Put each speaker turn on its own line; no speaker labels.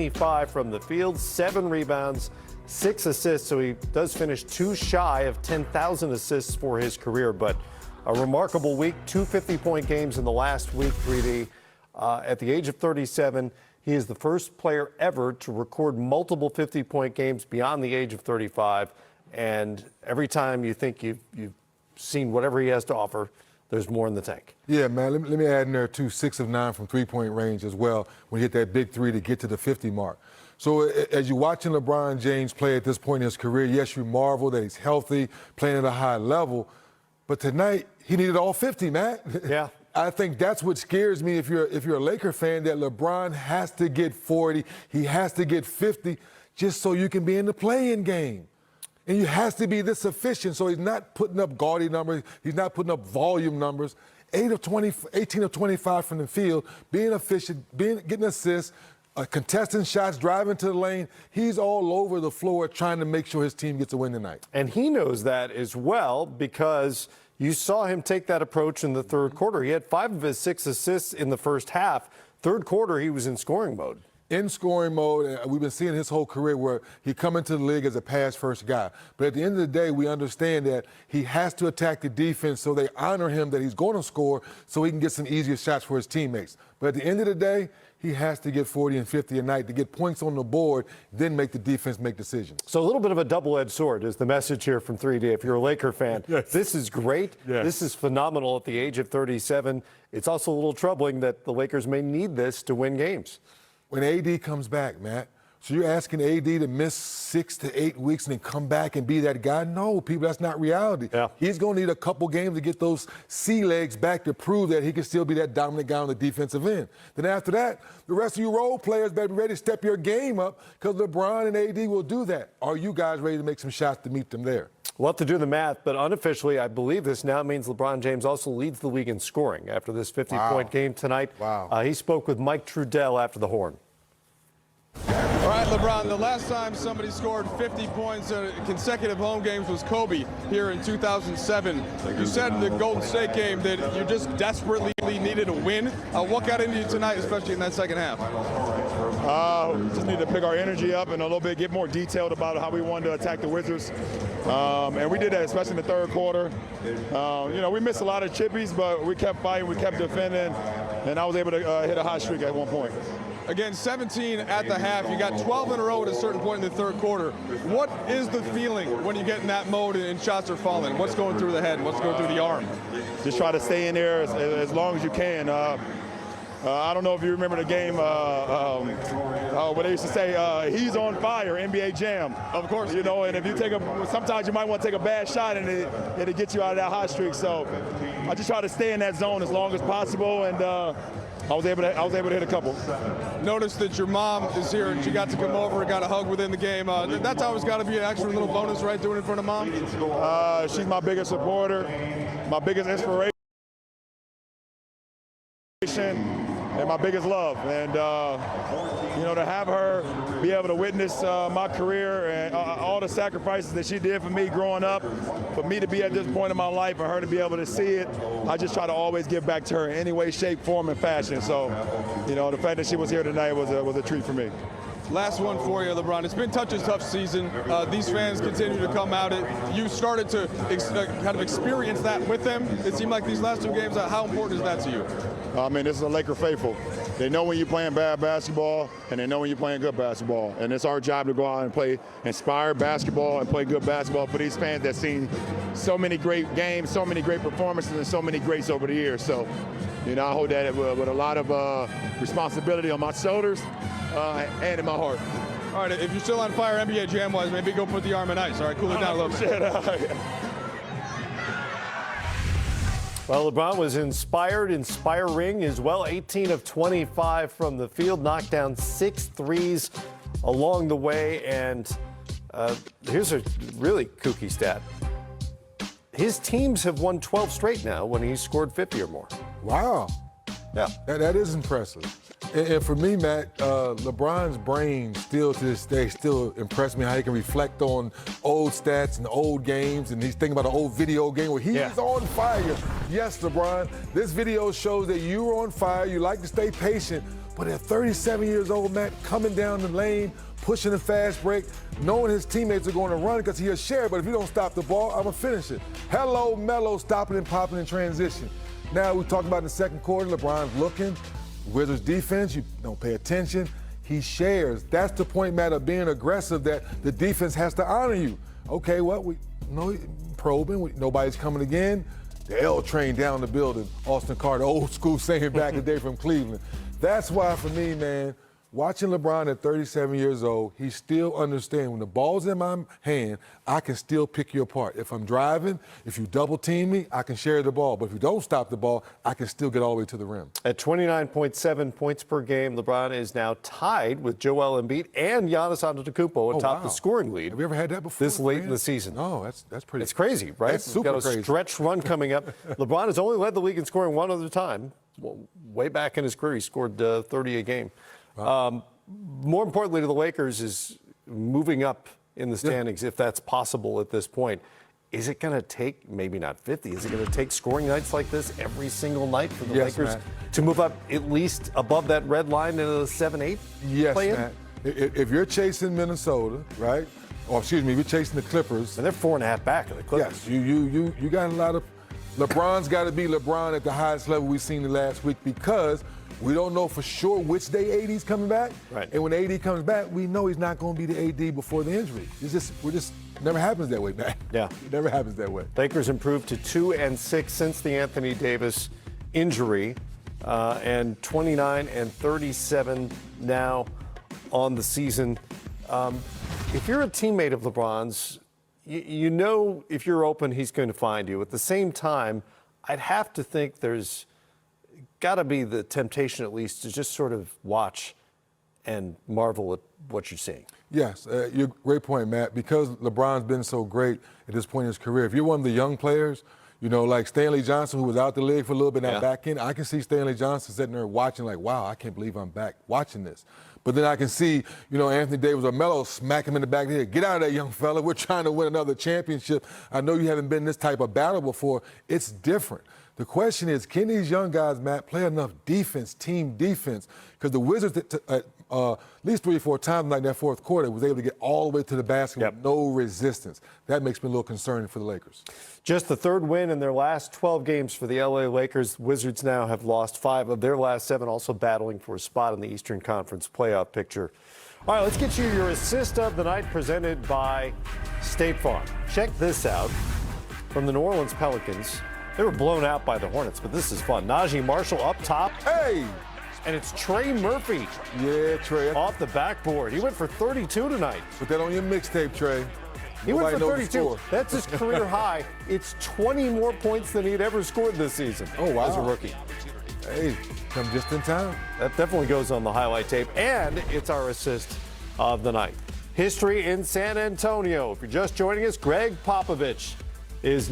25 from the field, 7 rebounds, 6 assists, so he does finish 2 shy of 10,000 assists for his career. But a remarkable week, 2 50-point games in the last week, 3D. At the age of 37, he is the first player ever to record multiple 50-point games beyond the age of 35. And every time you think you've seen whatever he has to offer, there's more in the tank.
Yeah, man, let me add in there, too, 6 of 9 from three-point range as well when he hit that big three to get to the 50 mark. So as you're watching LeBron James play at this point in his career, yes, you marvel that he's healthy, playing at a high level. But tonight, he needed all 50, man.
Yeah.
I think that's what scares me if you're a Laker fan, that LeBron has to get 40, he has to get 50 just so you can be in the play-in game. And you has to be this efficient, so he's not putting up gaudy numbers, he's not putting up volume numbers. 18 of 25 from the field, being efficient, getting assists, contesting shots, driving to the lane. He's all over the floor trying to make sure his team gets a win tonight.
And he knows that as well, because you saw him take that approach in the third quarter. He had 5 of his 6 assists in the first half. Third quarter, he was in scoring mode.
In scoring mode, we've been seeing his whole career where he come into the league as a pass-first guy. But at the end of the day, we understand that he has to attack the defense so they honor him that he's going to score so he can get some easier shots for his teammates. But at the end of the day, he has to get 40 and 50 a night to get points on the board, then make the defense make decisions.
So a little bit of a double-edged sword is the message here from 3D. If you're a Laker fan, yes. This is great. Yes. This is phenomenal at the age of 37. It's also a little troubling that the Lakers may need this to win games.
When AD comes back, Matt, so you're asking AD to miss 6 to 8 weeks and then come back and be that guy? No, people, that's not reality.
Yeah.
He's going to need a couple games to get those sea legs back to prove that he can still be that dominant guy on the defensive end. Then after that, the rest of you role players better be ready to step your game up because LeBron and AD will do that. Are you guys ready to make some shots to meet them there?
We'll have to do the math, but unofficially, I believe this now means LeBron James also leads the league in scoring after this 50-point game tonight.
Wow.
He spoke with Mike Trudell after the horn.
All right, LeBron, the last time somebody scored 50 points in consecutive home games was Kobe here in 2007. You said in the Golden State game that you just desperately needed a win. What got into you tonight, especially in that second half?
Just need to pick our energy up and a little bit get more detailed about how we wanted to attack the Wizards. And we did that, especially in the third quarter. You know, we missed a lot of chippies, but we kept fighting, we kept defending, and I was able to hit a hot streak at one point.
Again, 17 at the half. You got 12 in a row at a certain point in the third quarter. What is the feeling when you get in that mode and shots are falling? What's going through the head? What's going through the arm?
Just try to stay in there as long as you can. I don't know if you remember the game, what they used to say, he's on fire, NBA Jam.
Of course.
You know, and if you sometimes you might want to take a bad shot and it'll get you out of that hot streak. So I just try to stay in that zone as long as possible, and I was able to hit a couple.
Notice that your mom is here and she got to come over and got a hug within the game. That's always got to be an extra little bonus, right, doing it in front of mom?
She's my biggest supporter, my biggest inspiration, and my biggest love. And you know, to have her be able to witness my career and all the sacrifices that she did for me growing up, for me to be at this point in my life and her to be able to see it, I just try to always give back to her in any way, shape, form, and fashion. So, you know, the fact that she was here tonight was a treat for me.
Last one for you, LeBron. It's been such a tough season. These fans continue to come out. You started to kind of experience that with them. It seemed like these last 2 games. How important is that to you?
I mean, this is a Laker faithful. They know when you're playing bad basketball, and they know when you're playing good basketball. And it's our job to go out and play inspired basketball and play good basketball for these fans that seen so many great games, so many great performances, and so many greats over the years. So, you know, I hold that with a lot of responsibility on my shoulders and in my heart.
All right, if you're still on fire NBA Jam-wise, maybe go put the arm in ice. All right, cool it down a little bit.
Well, LeBron was inspiring as well. 18 of 25 from the field, knocked down 6 threes along the way. And here's a really kooky stat. His teams have won 12 straight now when he's scored 50 or more.
Wow.
Yeah.
That is impressive. And for me, Matt, LeBron's brain still to this day still impressed me how he can reflect on old stats and old games, and he's thinking about an old video game where he is on fire. Yes, LeBron, this video shows that you're on fire. You like to stay patient, But at 37 years old, Matt, coming down the lane, pushing the fast break, knowing his teammates are going to run because he'll share, but if you don't stop the ball, I'm going to finish it. Hello, Melo, stopping and popping in transition. Now we talk about in the second quarter, LeBron's looking. Wizards defense, you don't pay attention. He shares. That's the point, Matt, of being aggressive, that the defense has to honor you. Okay, well, probing, nobody's coming again. The L train down the building, Austin Carter, old school saying back in the day from Cleveland. That's why, for me, man, watching LeBron at 37 years old, he still understands when the ball's in my hand, I can still pick you apart. If I'm driving, if you double team me, I can share the ball. But if you don't stop the ball, I can still get all the way to the rim.
At 29.7 points per game, LeBron is now tied with Joel Embiid and Giannis Antetokounmpo atop the scoring lead.
Have you ever had that before?
This late in the season.
No, that's pretty.
It's crazy, right?
That's super
crazy. Got a stretch run coming up. LeBron has only led the league in scoring one other time. Well, way back in his career, he scored 30 a game. Wow. More importantly to the Lakers is moving up in the standings, if that's possible at this point. Is it going to take, maybe not 50, is it going to take scoring nights like this every single night for the Lakers to move up at least above that red line into the 7-8 play-in?
Matt. If you're chasing Minnesota, right, or excuse me, if you're chasing the Clippers.
And they're 4.5 back of the Clippers.
Yes, you got a lot of, LeBron's got to be LeBron at the highest level we've seen the last week because we don't know for sure which day AD's coming back.
Right.
And when AD comes back, we know he's not going to be the AD before the injury. We're just never happens that way, man.
Yeah.
It never happens that way.
Lakers improved to 2-6 since the Anthony Davis injury, and 29-37 now on the season. If you're a teammate of LeBron's, you know if you're open, he's going to find you. At the same time, I'd have to think there's got to be the temptation, at least, to just sort of watch and marvel at what you're seeing.
Yes, you're great point, Matt. Because LeBron's been so great at this point in his career, if you're one of the young players, you know, like Stanley Johnson, who was out the league for a little bit, now back in, I can see Stanley Johnson sitting there watching like, wow, I can't believe I'm back watching this. But then I can see, you know, Anthony Davis or Melo smack him in the back of the head. Get out of there, young fella. We're trying to win another championship. I know you haven't been in this type of battle before. It's different. The question is, can these young guys, Matt, play enough defense, team defense? Because the Wizards, at least 3 or 4 times like that fourth quarter, was able to get all the way to the basket with no resistance. That makes me a little concerning for the Lakers.
Just the third win in their last 12 games for the LA Lakers. Wizards now have lost 5 of their last 7, also battling for a spot in the Eastern Conference playoff picture. All right, let's get you your assist of the night presented by State Farm. Check this out from the New Orleans Pelicans. They were blown out by the Hornets, but this is fun. Najee Marshall up top.
Hey!
And it's Trey Murphy.
Yeah, Trey.
Off the backboard. He went for 32 tonight.
Put that on your mixtape, Trey.
He went for 32. That's his career high. It's 20 more points than he'd ever scored this season.
Oh, wow.
As a rookie.
Hey, come just in time.
That definitely goes on the highlight tape. And it's our assist of the night. History in San Antonio. If you're just joining us, Greg Popovich is